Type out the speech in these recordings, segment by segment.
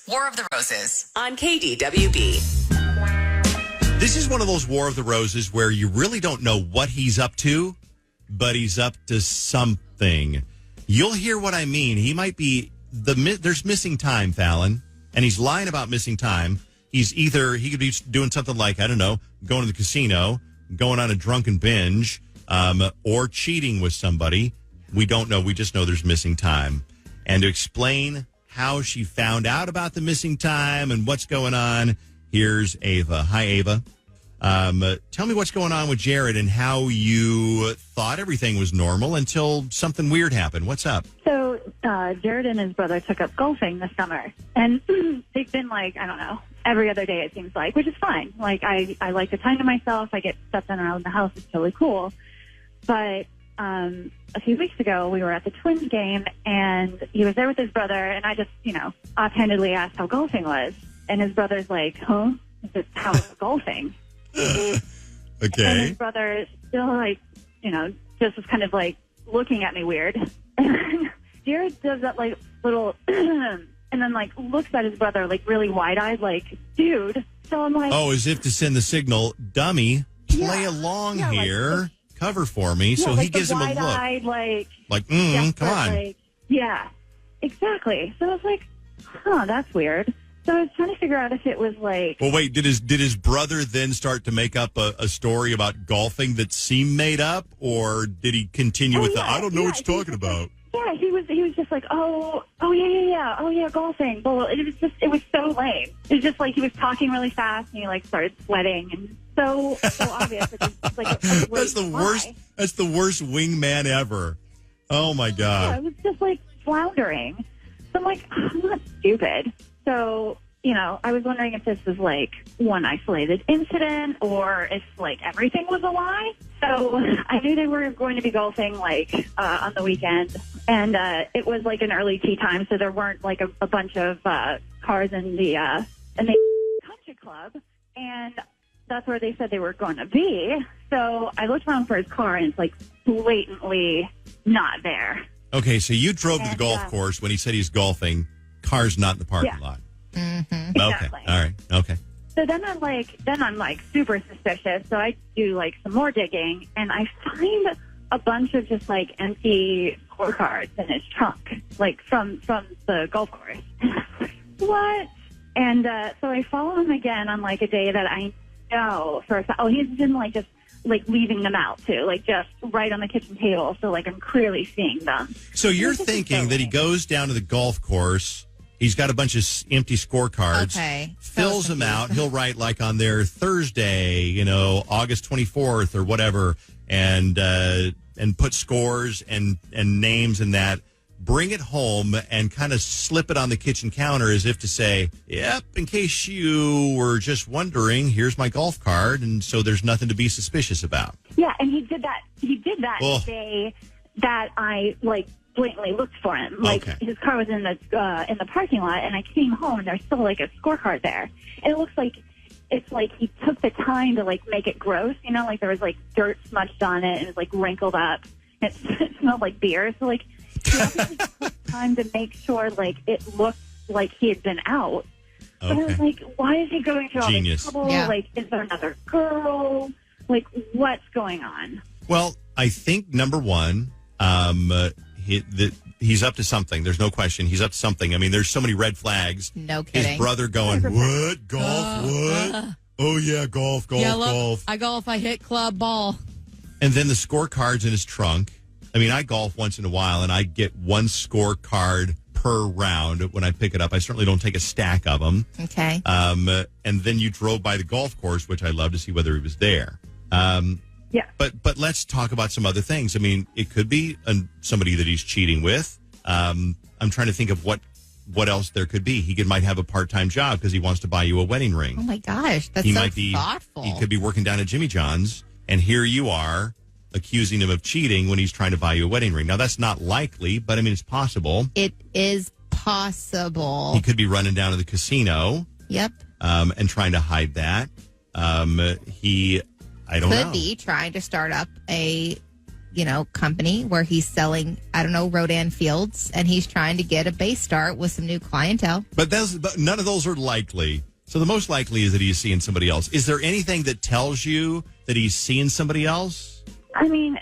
War of the Roses on KDWB. This is one of those War of the Roses where you really don't know what he's up to, but he's up to something. You'll hear what I mean. He might be there's missing time, Fallon, and he's lying about missing time. He could be doing something like, I don't know, going to the casino, going on a drunken binge, or cheating with somebody. We don't know. We just know there's missing time. And to explain how she found out about the missing time and what's going on, here's Ava. Hi, Ava. Tell me what's going on with Jared and how you thought everything was normal until something weird happened. What's up? So Jared and his brother took up golfing this summer, and they've been like, I don't know, every other day it seems like, which is fine. Like, I like the time to myself. I get stuff done around the house. It's totally cool. But a few weeks ago, we were at the Twins game, and he was there with his brother, and I just, offhandedly asked how golfing was. And his brother's like, huh? How's golfing? Okay. And his brother still, just was kind of, looking at me weird. And Jared does that, little, and then, looks at his brother, really wide-eyed, dude. So I'm like... Oh, as if to send the signal, dummy, play along here, cover for me. So he gives him a look. Come on. Yeah, exactly. So I was like, that's weird. So I was trying to figure out if it was Well, wait, did his brother then start to make up a story about golfing that seemed made up, or did he continue with I don't know what you're talking about? He was just like, oh yeah, golfing. Well, it was so lame. It was just he was talking really fast and he started sweating and so obvious. It was a That's the worst. That's the worst wingman ever. Oh my God. Yeah, it was just floundering. So I'm like, I'm not stupid. So, I was wondering if this was one isolated incident or if everything was a lie. So I knew they were going to be golfing on the weekend, and it was an early tea time, so there weren't a bunch of cars in the country club, and that's where they said they were going to be. So I looked around for his car, and it's blatantly not there. Okay, so you drove to the golf course when he said he's golfing. Car's not in the parking lot. Mm-hmm. Exactly. Okay. All right. Okay. So then I'm super suspicious. So I do some more digging, and I find a bunch of just empty scorecards in his trunk, from the golf course. What? And so I follow him again on a day that I know for a fact. Oh, he's been just leaving them out too, just right on the kitchen table. So I'm clearly seeing them. So you're thinking that he goes down to the golf course. He's got a bunch of empty scorecards, fills them out. He'll write on their Thursday, August 24th or whatever, and put scores and names in that. Bring it home and kind of slip it on the kitchen counter as if to say, yep, in case you were just wondering, here's my golf card, and so there's nothing to be suspicious about. Yeah, and he did that the day that I, blatantly looked for him. His car was in the parking lot, and I came home, and there's still, a scorecard there. And it looks it's he took the time to, make it gross, there was, dirt smudged on it, and it was, wrinkled up. It smelled like beer, so, he obviously took time to make sure, it looked like he had been out. But I was like, why is he going through all this trouble? Yeah. Is there another girl? What's going on? Well, I think, number one, he's up to something. There's no question. He's up to something. I mean, there's so many red flags. No kidding. His brother going, what? Golf? What? Oh, yeah, golf. I golf. I hit club ball. And then the scorecards in his trunk. I mean, I golf once in a while, and I get one scorecard per round when I pick it up. I certainly don't take a stack of them. Okay. And then you drove by the golf course, which I love to see whether he was there. Yeah. But let's talk about some other things. I mean, it could be somebody that he's cheating with. I'm trying to think of what else there could be. He might have a part-time job because he wants to buy you a wedding ring. Oh, my gosh. That's thoughtful. He could be working down at Jimmy John's, and here you are accusing him of cheating when he's trying to buy you a wedding ring. Now, that's not likely, but, I mean, it's possible. It is possible. He could be running down to the casino. Yep. And trying to hide that. I don't know. Could be trying to start up a company where he's selling, Rodan fields, and he's trying to get a base start with some new clientele. But none of those are likely. So the most likely is that he's seeing somebody else. Is there anything that tells you that he's seeing somebody else? I mean,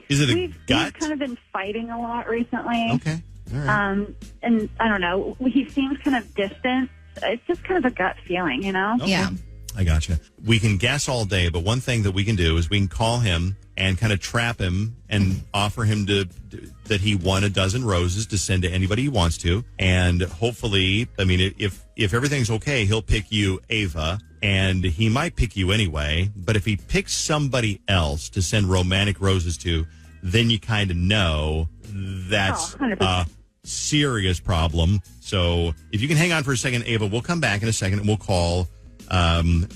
is it a gut? We've kind of been fighting a lot recently. Okay. All right. And I don't know. He seems kind of distant. It's just kind of a gut feeling, Okay. Yeah. I gotcha. We can guess all day, but one thing that we can do is we can call him and kind of trap him and offer him that he won a dozen roses to send to anybody he wants to. And hopefully, if everything's okay, he'll pick you, Ava, and he might pick you anyway. But if he picks somebody else to send romantic roses to, then you kind of know that's a serious problem. So if you can hang on for a second, Ava, we'll come back in a second and we'll call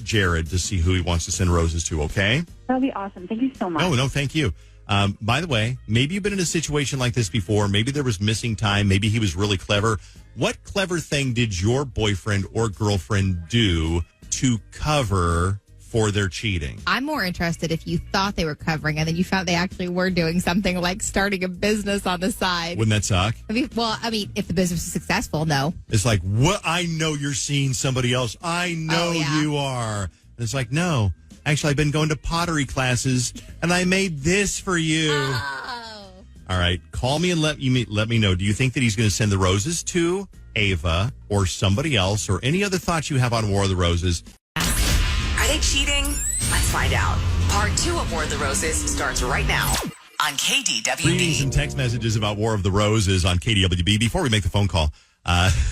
Jared to see who he wants to send roses to, okay? That'll be awesome. Thank you so much. No, thank you. By the way, maybe you've been in a situation like this before. Maybe there was missing time. Maybe he was really clever. What clever thing did your boyfriend or girlfriend do to cover for their cheating? I'm more interested if you thought they were covering and then you found they actually were doing something like starting a business on the side. Wouldn't that suck? If the business is successful, no. It's like, what? I know you're seeing somebody else. I know you are. And it's like, no. Actually, I've been going to pottery classes, and I made this for you. Oh. All right. Call me and let me know. Do you think that he's going to send the roses to Ava or somebody else, or any other thoughts you have on War of the Roses? Are they cheating? Let's find out. Part 2 of War of the Roses starts right now on KDWB. Greetings and text messages about War of the Roses on KDWB. Before we make the phone call,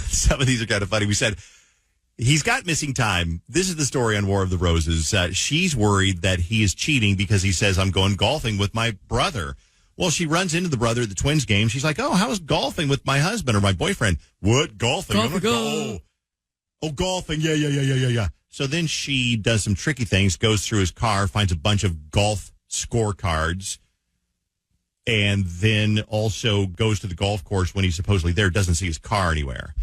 some of these are kind of funny. We said, he's got missing time. This is the story on War of the Roses. She's worried that he is cheating because he says, I'm going golfing with my brother. Well, she runs into the brother at the Twins game. She's like, oh, how's golfing with my husband or my boyfriend? What? Golfing? Oh, golfing. Yeah. So then she does some tricky things, goes through his car, finds a bunch of golf scorecards, and then also goes to the golf course when he's supposedly there, doesn't see his car anywhere.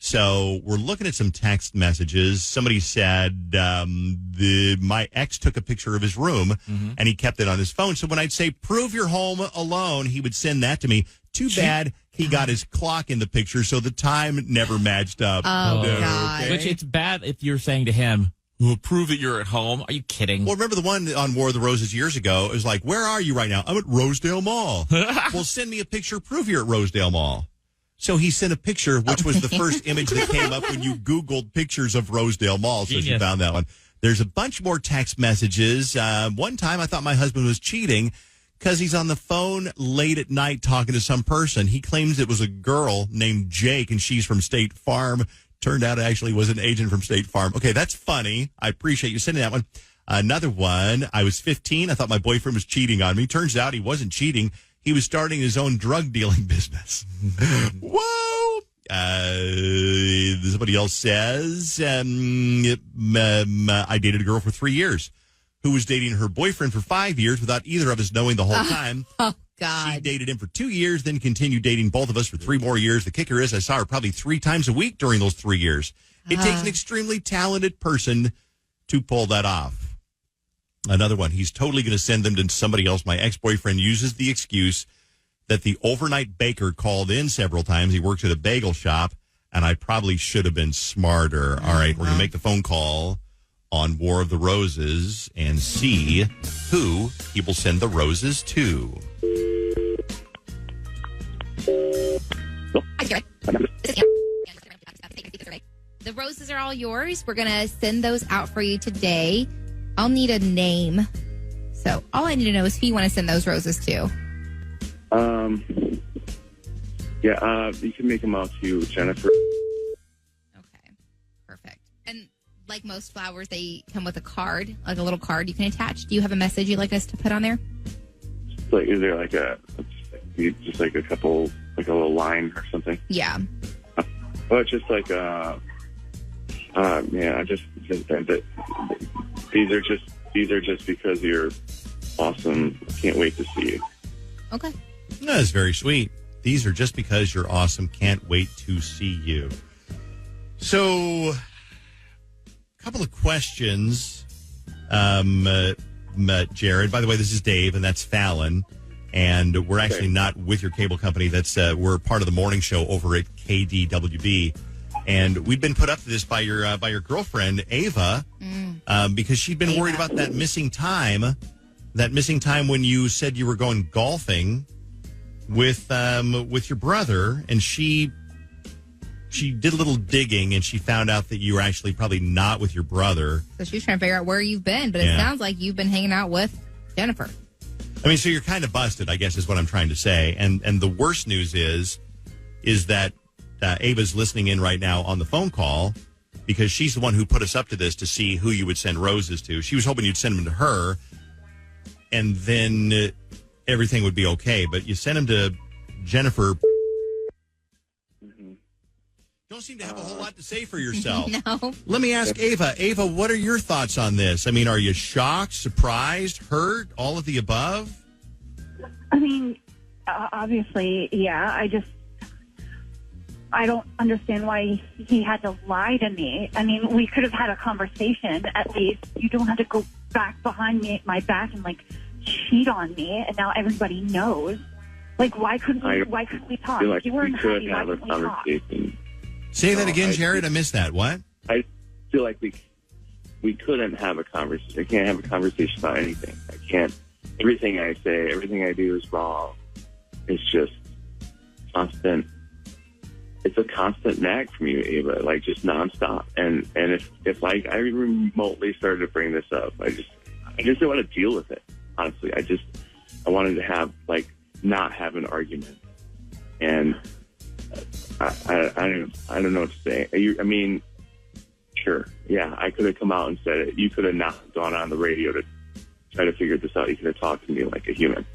So we're looking at some text messages. Somebody said, my ex took a picture of his room, and he kept it on his phone. So when I'd say, prove you're home alone, he would send that to me. Too bad he got his clock in the picture, so the time never matched up. Oh, God. Okay? Which it's bad if you're saying to him, well, prove that you're at home. Are you kidding? Well, remember the one on War of the Roses years ago? It was like, where are you right now? I'm at Rosedale Mall. Well, send me a picture. Prove you're at Rosedale Mall. So he sent a picture, which was the first image that came up when you Googled pictures of Rosedale Mall. So she found that one. There's a bunch more text messages. One time I thought my husband was cheating because he's on the phone late at night talking to some person. He claims it was a girl named Jake, and she's from State Farm. Turned out it actually was an agent from State Farm. Okay, that's funny. I appreciate you sending that one. Another one, I was 15. I thought my boyfriend was cheating on me. Turns out he wasn't cheating. He was starting his own drug dealing business. Whoa! Somebody else says, I dated a girl for 3 years who was dating her boyfriend for 5 years without either of us knowing the whole time. Oh, God. She dated him for 2 years, then continued dating both of us for 3 more years. The kicker is I saw her probably 3 times a week during those 3 years. It takes an extremely talented person to pull that off. Another one, he's totally going to send them to somebody else. My ex-boyfriend uses the excuse that the overnight baker called in several times. He works at a bagel shop, and I probably should have been smarter. All right, we're going to make the phone call on War of the Roses and see who he will send the roses to. The roses are all yours. We're going to send those out for you today. I'll need a name. So all I need to know is who you want to send those roses to. You can make them out to Jennifer. Okay, perfect. And like most flowers, they come with a card, like a little card you can attach. Do you have a message you'd like us to put on there? Like, is there like just like a couple, like a little line or something? Yeah. Well, it's just like, these are just because you're awesome. Can't wait to see you. Okay. That's very sweet. These are just because you're awesome. Can't wait to see you. So, a couple of questions, Jared. By the way, this is Dave, and that's Fallon. And we're actually not with your cable company. We're part of the morning show over at KDWB. And we've been put up to this by your girlfriend, Ava, because she'd been worried about that missing time when you said you were going golfing with your brother. And she did a little digging, and she found out that you were actually probably not with your brother. So she was trying to figure out where you've been, but it sounds like you've been hanging out with Jennifer. I mean, so you're kind of busted, I guess, is what I'm trying to say. And the worst news is that Ava's listening in right now on the phone call because she's the one who put us up to this to see who you would send roses to. She was hoping you'd send them to her, and then everything would be okay. But you sent them to Jennifer. Don't seem to have a whole lot to say for yourself. No. Let me ask Ava. Ava, what are your thoughts on this? I mean, are you shocked, surprised, hurt, all of the above? I mean, obviously, yeah. I don't understand why he had to lie to me. I mean, we could have had a conversation at least. You don't have to go back behind my back and cheat on me, and now everybody knows. Why couldn't we talk? I feel like you weren't we could happy. have Why a couldn't we talk? conversation. Say that again, Jared. I missed that. What? I feel like we couldn't have a conversation. I can't have a conversation about anything. I can't. Everything I say, everything I do is wrong. It's just constant. It's a constant nag from you, Ava, just nonstop. And if I remotely started to bring this up, I just didn't want to deal with it. Honestly, I wanted to have not have an argument. And I don't know what to say. I mean, sure, yeah, I could have come out and said it. You could have not gone on the radio to try to figure this out. You could have talked to me like a human.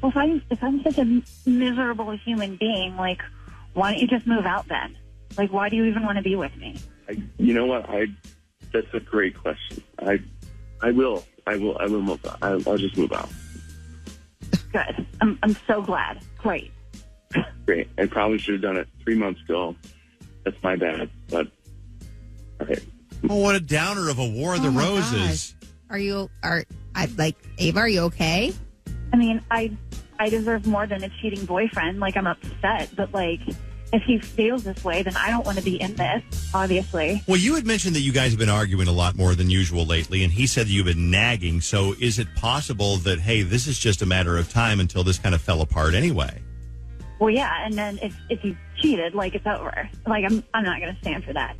Well, if I'm such a miserable human being, why don't you just move out then? Why do you even want to be with me? You know what? That's a great question. I will move out. I'll just move out. Good. I'm so glad. Great. Great. I probably should have done it 3 months ago. That's my bad. But all right. Oh, what a downer of a War of the Roses. Gosh. Ava, are you okay? I mean, I deserve more than a cheating boyfriend. I'm upset, but if he feels this way, then I don't want to be in this, obviously. Well, you had mentioned that you guys have been arguing a lot more than usual lately, and he said that you've been nagging. So is it possible that, hey, this is just a matter of time until this kind of fell apart anyway? Well, yeah, and then if you cheated, it's over. I'm not going to stand for that.